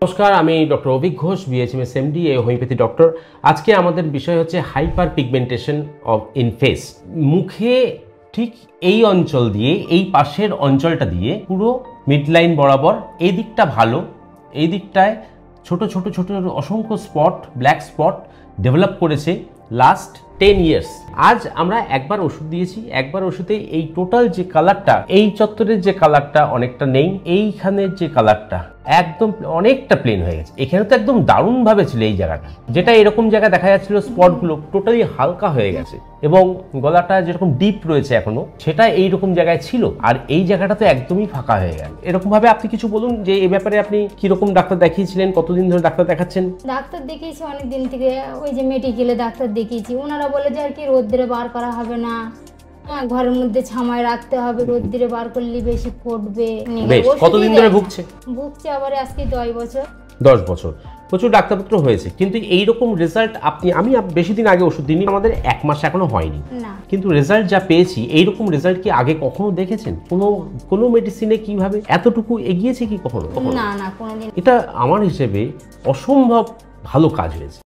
নমস্কার, আমি doctor Avik Ghosh, BHMS MD, a homeopathy doctor. আজকে আমাদের বিষয় হচ্ছে hyperpigmentation of in face. মুখে ঠিক এই অঞ্চল দিয়ে, এই পাশের অঞ্চলটা দিয়ে পুরো মিডলাইন বরাবর এই দিকটা ভালো, এই দিকটায় ছোট ছোট ছোট অসংখ্য স্পট, ব্ল্যাক স্পট ডেভেলপ করেছে লাস্ট 10 ইয়ার্স। আজ আমরা একবার ওষুধ দিয়েছি, একবার ওষুধে এই টোটাল যে কালারটা, এই চত্বরের যে কালারটা অনেকটা নেই, এইখানের যে কালারটা একদম অনেকটা প্লেন হয়ে গেছে। এখানে তো একদম দারুণভাবে ছিল এই জায়গাটা, যেটা এরকম জায়গায় দেখা যাচ্ছিল স্পটগুলো টোটালি হালকা হয়ে গেছে এবং গলাটা যেরকম ডিপ রয়েছে এখনো, সেটা এইরকম জায়গায় ছিল, আর এই জায়গাটা তো একদমই ফাঁকা হয়ে গেল। এরকম ভাবে আপনি কিছু বলুন যে এই ব্যাপারে আপনি কিরকম ডাক্তার দেখিয়েছিলেন, কতদিন ধরে ডাক্তার দেখাচ্ছেন? ডাক্তার দেখিয়েছি অনেক দিন থেকে, ওই যে মেডিকেলে ডাক্তার দেখিয়েছি। ওনারা বলে যে আর কি রোদ্রে বার করা হবে না, ঘরের মধ্যে ছামায় রাখতে হবে, রোদ্রে বার করলে বেশি ফুটবে। কতদিন ধরে ভুগছে? আবার আজকে 10 বছর। 10 বছর প্রচুর ডাক্তারপত্র হয়েছে, কিন্তু এইরকম রেজাল্ট আমি বেশি দিন আগে ওষুধ দিইনি, আমাদের 1 মাস এখনো হয়নি, কিন্তু রেজাল্ট যা পেয়েছি, এইরকম রেজাল্ট কি আগে কখনো দেখেছেন? কোনো মেডিসিনে কিভাবে এতটুকু এগিয়েছে কি কখনো? না, কোনোদিন। এটা আমার হিসেবে অসম্ভব ভালো কাজ হয়েছে।